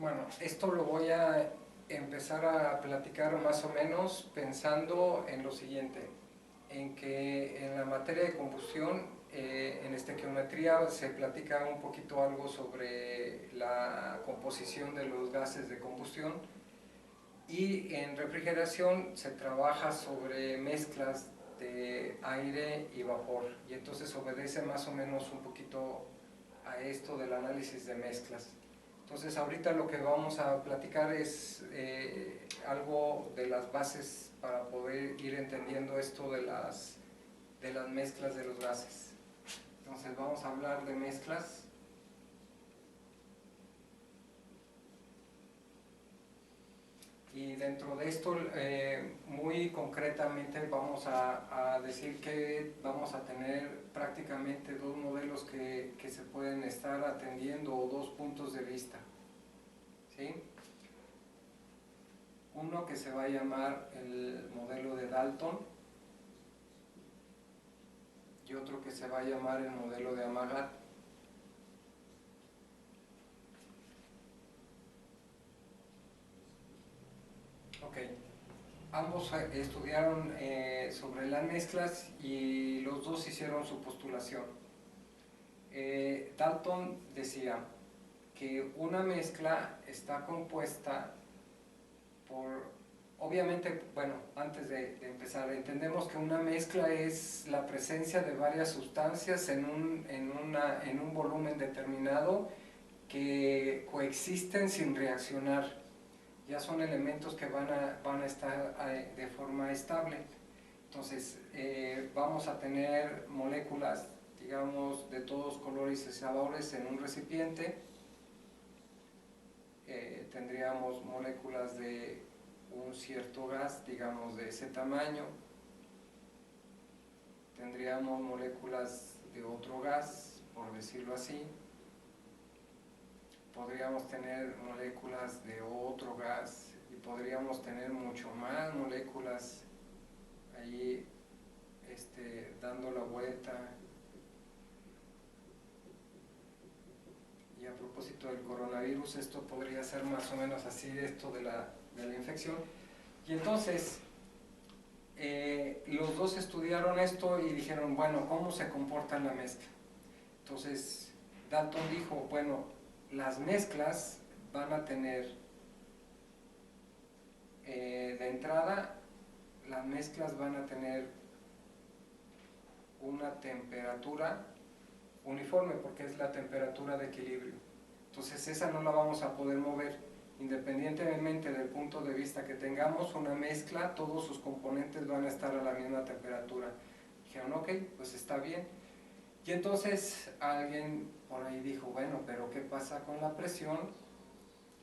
Bueno, esto lo voy a empezar a platicar más o menos pensando en lo siguiente, en que en la materia de combustión, en estequiometría se platica un poquito algo sobre la composición de los gases de combustión, y en refrigeración se trabaja sobre mezclas de aire y vapor, y entonces obedece más o menos un poquito a esto del análisis de mezclas. Entonces ahorita lo que vamos a platicar es algo de las bases para poder ir entendiendo esto de las mezclas de los gases. Entonces vamos a hablar de mezclas. Y dentro de esto, muy concretamente, vamos a decir que vamos a tener prácticamente dos modelos que se pueden estar atendiendo, o dos puntos de vista, ¿sí? Uno que se va a llamar el modelo de Dalton y otro que se va a llamar el modelo de Amagat. Ok, ambos estudiaron sobre las mezclas y los dos hicieron su postulación. Dalton decía que una mezcla está compuesta por, obviamente, bueno, antes de empezar, entendemos que una mezcla es la presencia de varias sustancias en un volumen determinado que coexisten sin reaccionar. Ya son elementos que van a estar de forma estable. Entonces vamos a tener moléculas, digamos, de todos colores y sabores en un recipiente. Tendríamos moléculas de un cierto gas, digamos, de ese tamaño. Tendríamos moléculas de otro gas, por decirlo así. Podríamos tener moléculas de otro gas y podríamos tener mucho más moléculas ahí dando la vuelta. Y a propósito del coronavirus, esto podría ser más o menos así, esto de la infección. Y entonces los dos estudiaron esto y dijeron, bueno, ¿cómo se comporta la mezcla? Entonces Dalton dijo, bueno, las mezclas van a tener de entrada, las mezclas van a tener una temperatura uniforme, porque es la temperatura de equilibrio. Entonces esa no la vamos a poder mover, independientemente del punto de vista que tengamos una mezcla, todos sus componentes van a estar a la misma temperatura. Dijeron, ok, pues está bien. Y entonces alguien por ahí dijo, bueno, pero ¿qué pasa con la presión?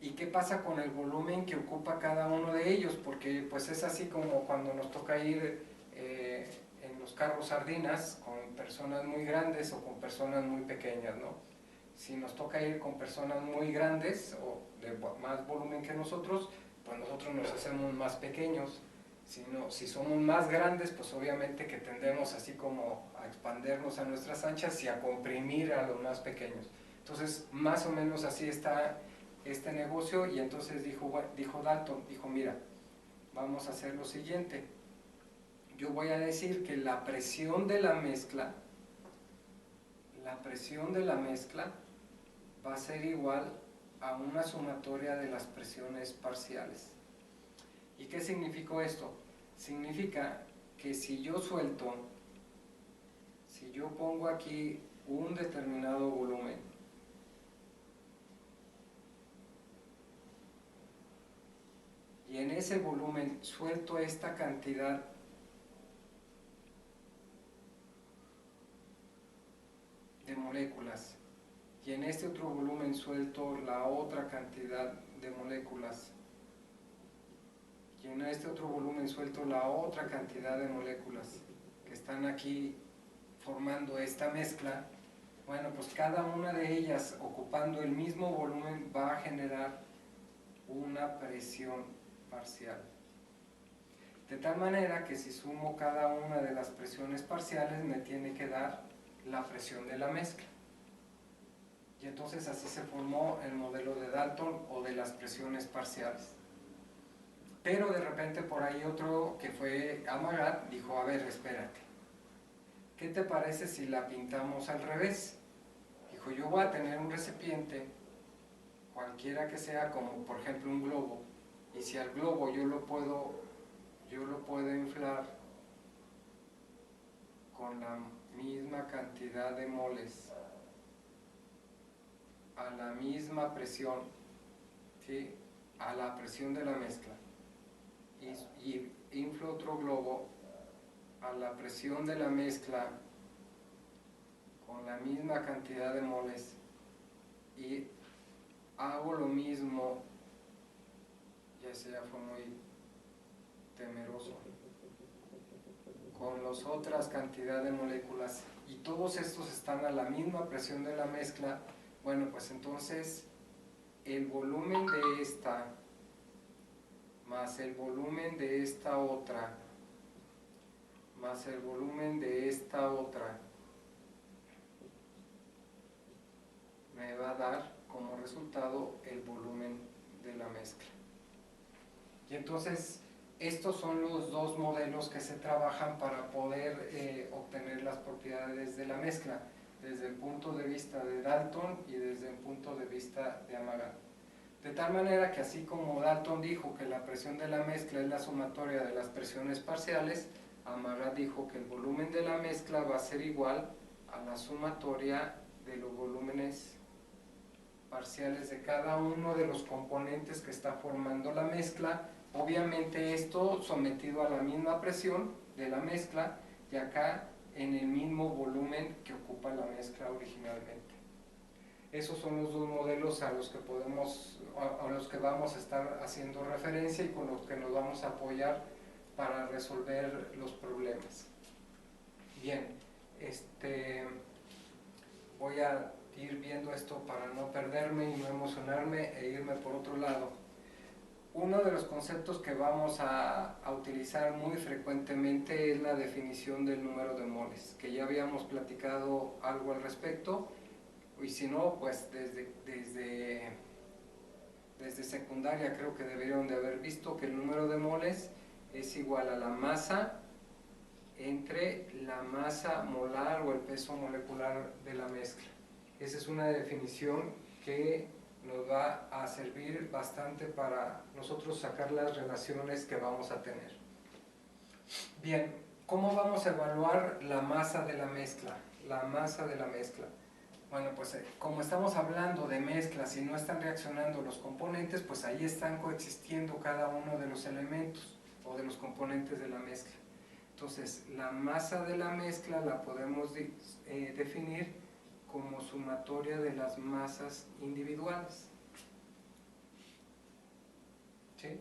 ¿Y qué pasa con el volumen que ocupa cada uno de ellos? Porque pues es así como cuando nos toca ir en los carros sardinas con personas muy grandes o con personas muy pequeñas, ¿no? Si nos toca ir con personas muy grandes o de más volumen que nosotros, pues nosotros nos hacemos más pequeños. Si somos más grandes, pues obviamente que tendemos así como a expandernos a nuestras anchas y a comprimir a los más pequeños. Entonces, más o menos así está este negocio. Y entonces dijo Dalton, dijo, mira, vamos a hacer lo siguiente. Yo voy a decir que la presión de la mezcla va a ser igual a una sumatoria de las presiones parciales. ¿Y qué significó esto? Significa que si yo pongo aquí un determinado volumen, y en ese volumen suelto esta cantidad de moléculas, y en este otro volumen suelto la otra cantidad de moléculas, y en este otro volumen suelto la otra cantidad de moléculas que están aquí formando esta mezcla. Bueno, pues cada una de ellas, ocupando el mismo volumen, va a generar una presión parcial. De tal manera que si sumo cada una de las presiones parciales, me tiene que dar la presión de la mezcla. Y entonces así se formó el modelo de Dalton o de las presiones parciales. Pero de repente por ahí otro, que fue Amagat, dijo, a ver, espérate, ¿qué te parece si la pintamos al revés? Dijo, yo voy a tener un recipiente, cualquiera que sea, como por ejemplo un globo, y si al globo yo lo puedo inflar con la misma cantidad de moles, a la misma presión, ¿sí? A la presión de la mezcla, y inflo otro globo a la presión de la mezcla con la misma cantidad de moles, y hago lo mismo, ya sea fue muy temeroso, con las otras cantidades de moléculas, y todos estos están a la misma presión de la mezcla, bueno, pues entonces el volumen de esta más el volumen de esta otra más el volumen de esta otra me va a dar como resultado el volumen de la mezcla. Y entonces estos son los dos modelos que se trabajan para poder obtener las propiedades de la mezcla, desde el punto de vista de Dalton y desde el punto de vista de Amagat. De tal manera que así como Dalton dijo que la presión de la mezcla es la sumatoria de las presiones parciales, Amagat dijo que el volumen de la mezcla va a ser igual a la sumatoria de los volúmenes parciales de cada uno de los componentes que está formando la mezcla. Obviamente esto sometido a la misma presión de la mezcla y acá en el mismo volumen que ocupa la mezcla originalmente. Esos son los dos modelos a los que vamos a estar haciendo referencia y con los que nos vamos a apoyar para resolver los problemas. Bien, voy a ir viendo esto para no perderme y no emocionarme e irme por otro lado. Uno de los conceptos que vamos a utilizar muy frecuentemente es la definición del número de moles, que ya habíamos platicado algo al respecto, y si no, pues desde secundaria creo que deberían de haber visto que el número de moles es igual a la masa entre la masa molar o el peso molecular de la mezcla. Esa es una definición que nos va a servir bastante para nosotros sacar las relaciones que vamos a tener. Bien, ¿cómo vamos a evaluar la masa de la mezcla? La masa de la mezcla. Bueno, pues como estamos hablando de mezclas y no están reaccionando los componentes, pues ahí están coexistiendo cada uno de los elementos o de los componentes de la mezcla. Entonces, la masa de la mezcla la podemos definir como sumatoria de las masas individuales. ¿Sí?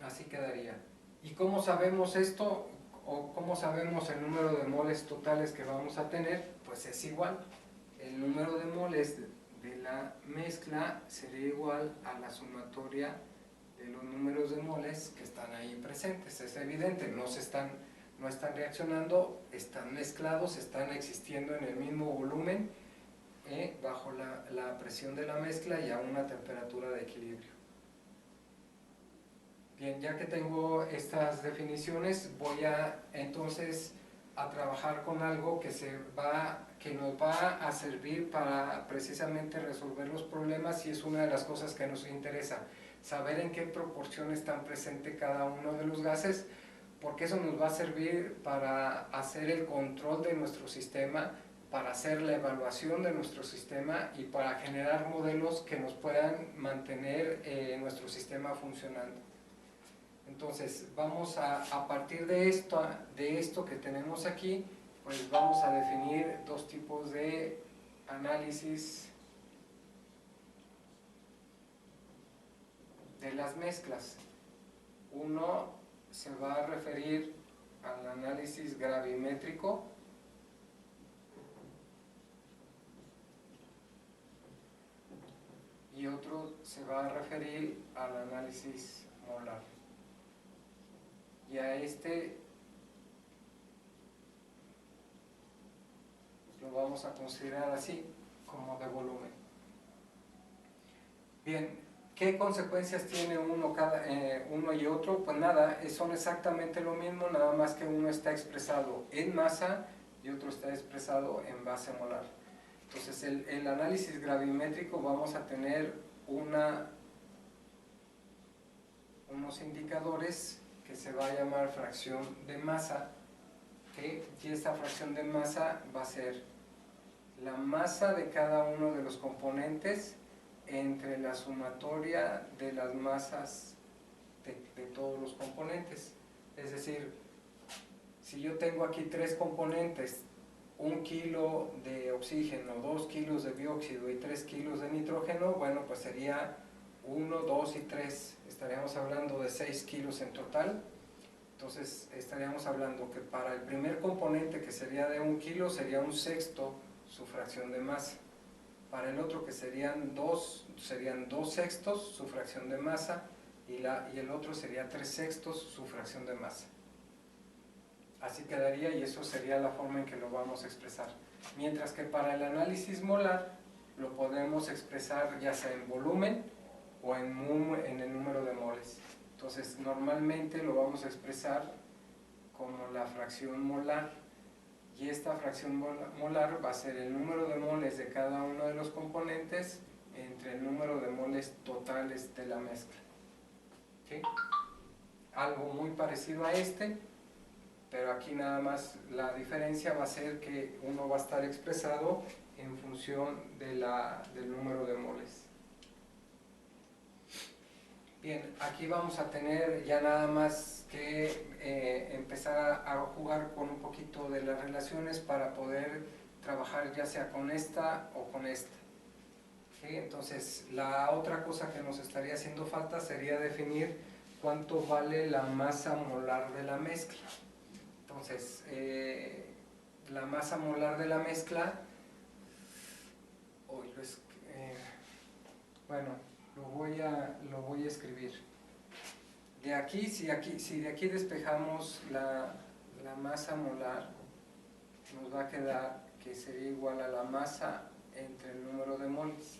Así quedaría. ¿Y cómo sabemos esto? ¿O cómo sabemos el número de moles totales que vamos a tener? Pues es igual. El número de moles de la mezcla sería igual a la sumatoria de los números de moles que están ahí presentes. Es evidente, no están reaccionando, están mezclados, están existiendo en el mismo volumen, bajo la presión de la mezcla y a una temperatura de equilibrio. Bien, ya que tengo estas definiciones, voy entonces a trabajar con algo que nos va a servir para precisamente resolver los problemas, y es una de las cosas que nos interesa, saber en qué proporción están presentes cada uno de los gases, porque eso nos va a servir para hacer el control de nuestro sistema, para hacer la evaluación de nuestro sistema y para generar modelos que nos puedan mantener nuestro sistema funcionando. Entonces, vamos a partir de esto que tenemos aquí, pues vamos a definir dos tipos de análisis de las mezclas. Uno se va a referir al análisis gravimétrico y otro se va a referir al análisis molar. Y a lo vamos vamos a considerar así, como de volumen. Bien, ¿qué consecuencias tiene uno y otro? Pues nada, son exactamente lo mismo, nada más que uno está expresado en masa y otro está expresado en base molar. Entonces, el análisis gravimétrico vamos a tener unos indicadores que se va a llamar fracción de masa, y esta fracción de masa va a ser la masa de cada uno de los componentes entre la sumatoria de las masas de todos los componentes. Es decir, si yo tengo aquí 3 componentes, 1 kilo de oxígeno, 2 kilos de dióxido y 3 kilos de nitrógeno, bueno, pues sería 1, 2 y 3, estaríamos hablando de 6 kilos en total. Entonces estaríamos hablando que para el primer componente, que sería de 1 kilo, sería 1/6 su fracción de masa. Para el otro, que serían 2 sextos su fracción de masa, y el otro sería 3/6 su fracción de masa. Así quedaría, y eso sería la forma en que lo vamos a expresar. Mientras que para el análisis molar lo podemos expresar ya sea en volumen o en el número de moles. Entonces normalmente lo vamos a expresar como la fracción molar, y esta fracción molar va a ser el número de moles de cada uno de los componentes entre el número de moles totales de la mezcla. ¿Sí? Algo muy parecido a pero aquí nada más la diferencia va a ser que uno va a estar expresado en función del número de moles. Bien, aquí vamos a tener ya nada más que empezar a jugar con un poquito de las relaciones para poder trabajar ya sea con esta o con esta. ¿Sí? Entonces, la otra cosa que nos estaría haciendo falta sería definir cuánto vale la masa molar de la mezcla. Entonces, la masa molar de la mezcla, bueno, lo voy a escribir. De aquí, si de aquí despejamos la masa molar, nos va a quedar que sería igual a la masa entre el número de moles.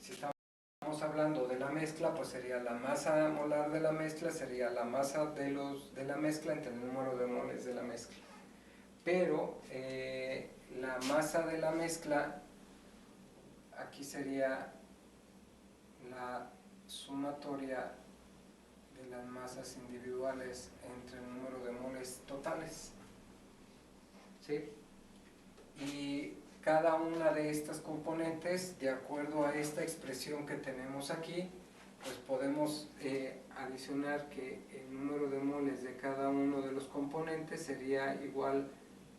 Si estamos hablando de la mezcla, pues sería la masa molar de la mezcla, sería la masa de la mezcla entre el número de moles de la mezcla. Pero la masa de la mezcla, aquí sería la sumatoria de las masas individuales entre el número de moles totales. ¿Sí? Y cada una de estas componentes, de acuerdo a esta expresión que tenemos aquí, pues podemos adicionar que el número de moles de cada uno de los componentes sería igual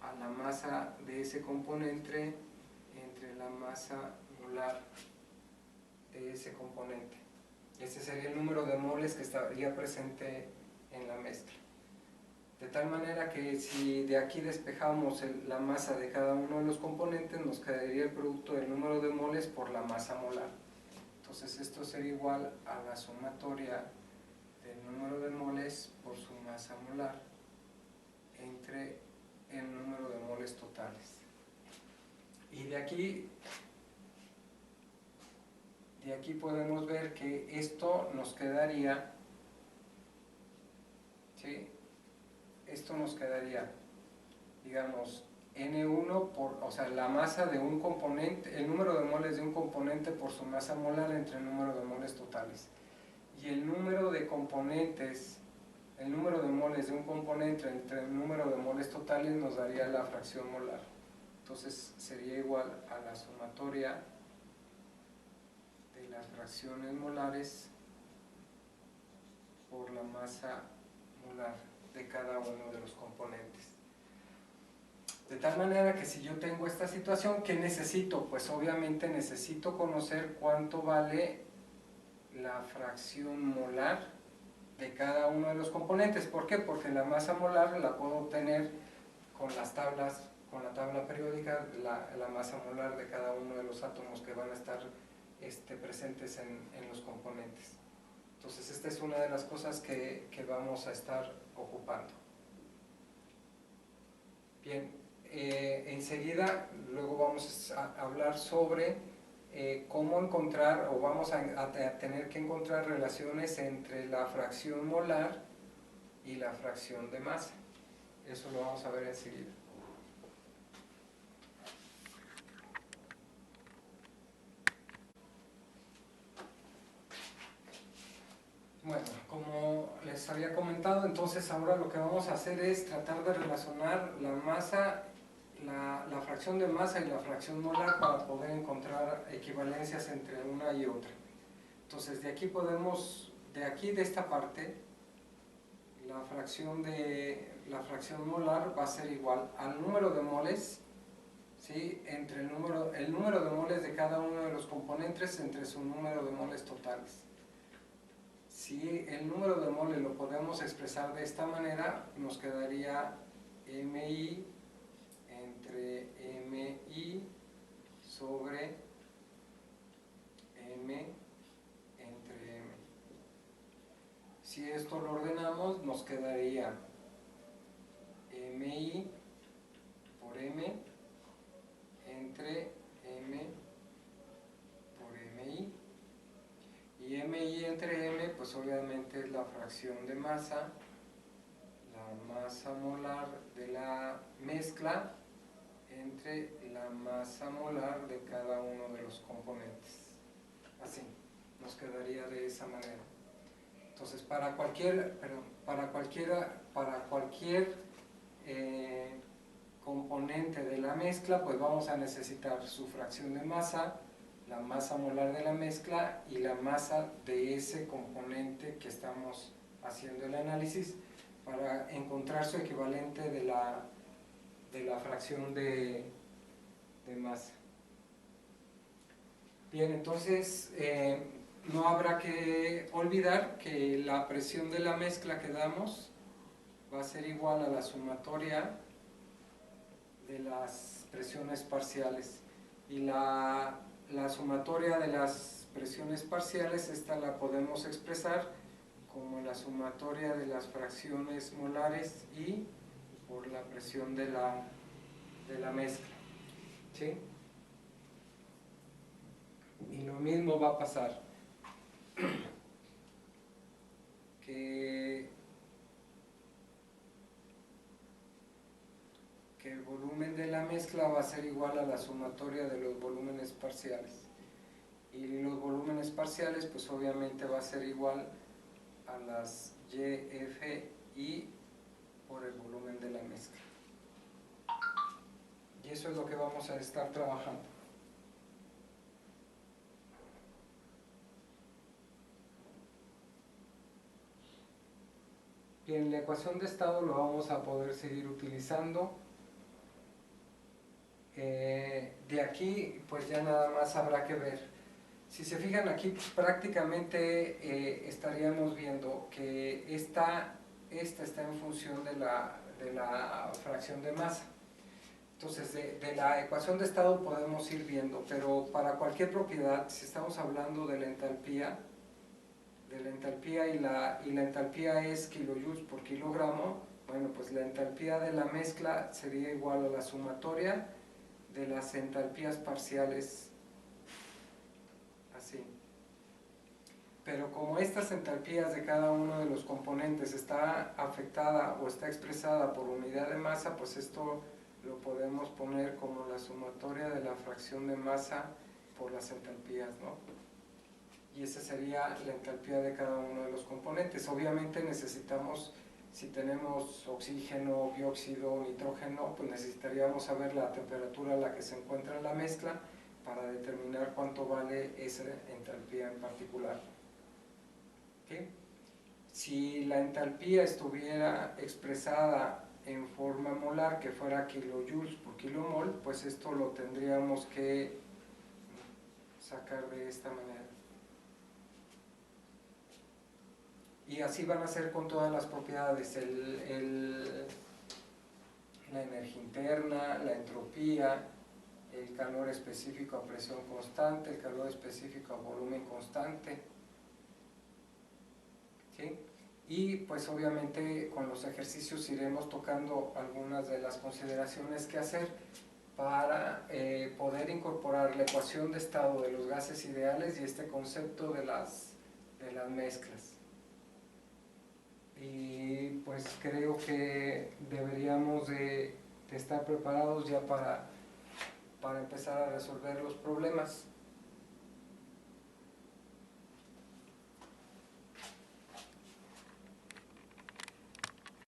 a la masa de ese componente entre la masa molar de ese componente. Ese sería el número de moles que estaría presente en la mezcla. De tal manera que si de aquí despejamos la masa de cada uno de los componentes, nos quedaría el producto del número de moles por la masa molar. Entonces esto sería igual a la sumatoria del número de moles por su masa molar entre el número de moles totales. Y de aquí podemos ver que esto nos quedaría, ¿sí? Esto nos quedaría, digamos, N1 o sea, la masa de un componente, el número de moles de un componente por su masa molar entre el número de moles totales. Y el número de componentes, el número de moles de un componente entre el número de moles totales nos daría la fracción molar. Entonces sería igual a la sumatoria de las fracciones molares por la masa molar de cada uno de los componentes. De tal manera que si yo tengo esta situación, ¿qué necesito? Pues obviamente necesito conocer cuánto vale la fracción molar de cada uno de los componentes. ¿Por qué? Porque la masa molar la puedo obtener con las tablas, con la tabla periódica, la masa molar de cada uno de los átomos que van a estar presentes en los componentes. Entonces esta es una de las cosas que vamos a estar ocupando. Bien, enseguida, luego vamos a hablar sobre cómo encontrar, o vamos a tener que encontrar relaciones entre la fracción molar y la fracción de masa. Eso lo vamos a ver enseguida. Bueno, como les había comentado, entonces ahora lo que vamos a hacer es tratar de relacionar la masa, la fracción de masa y la fracción molar para poder encontrar equivalencias entre una y otra. Entonces de aquí podemos, de esta parte, la fracción molar va a ser igual al número de moles, ¿sí? Entre el número de moles de cada uno de los componentes entre su número de moles totales. Si el número de moles lo podemos expresar de esta manera, nos quedaría MI entre MI sobre M entre M. Si esto lo ordenamos, nos quedaría MI por M entre M por MI. Y MI entre M, pues obviamente es la fracción de masa, la masa molar de la mezcla entre la masa molar de cada uno de los componentes. Así, nos quedaría de esa manera. Entonces, para cualquier componente de la mezcla, pues vamos a necesitar su fracción de masa, la masa molar de la mezcla y la masa de ese componente que estamos haciendo el análisis para encontrar su equivalente de la fracción de masa. Bien, entonces no habrá que olvidar que la presión de la mezcla que damos va a ser igual a la sumatoria de las presiones parciales, y la sumatoria de las presiones parciales, esta la podemos expresar como la sumatoria de las fracciones molares y por la presión de la mezcla, ¿sí? Y lo mismo va a pasar que el volumen de la mezcla va a ser igual a la sumatoria de los volúmenes parciales, y los volúmenes parciales pues obviamente va a ser igual a las YFI por el volumen de la mezcla, y eso es lo que vamos a estar trabajando. Bien, la ecuación de estado lo vamos a poder seguir utilizando. De aquí pues ya nada más habrá que ver. Si se fijan aquí, prácticamente estaríamos viendo que esta está en función de la fracción de masa. Entonces de la ecuación de estado podemos ir viendo, pero para cualquier propiedad, si estamos hablando de la entalpía y la entalpía es kilojoules por kilogramo, bueno, pues la entalpía de la mezcla sería igual a la sumatoria de las entalpías parciales, así. Pero como estas entalpías de cada uno de los componentes está afectada o está expresada por unidad de masa, pues esto lo podemos poner como la sumatoria de la fracción de masa por las entalpías, ¿no? Y esa sería la entalpía de cada uno de los componentes. Obviamente necesitamos, si tenemos oxígeno, dióxido, nitrógeno, pues necesitaríamos saber la temperatura a la que se encuentra la mezcla para determinar cuánto vale esa entalpía en particular. ¿Okay? Si la entalpía estuviera expresada en forma molar, que fuera kilojoules por kilomol, pues esto lo tendríamos que sacar de esta manera. Y así van a ser con todas las propiedades, la energía interna, la entropía, el calor específico a presión constante, el calor específico a volumen constante, ¿sí? Y pues obviamente con los ejercicios iremos tocando algunas de las consideraciones que hacer, para poder incorporar la ecuación de estado de los gases ideales y este concepto de las mezclas. Y pues creo que deberíamos de estar preparados ya para empezar a resolver los problemas.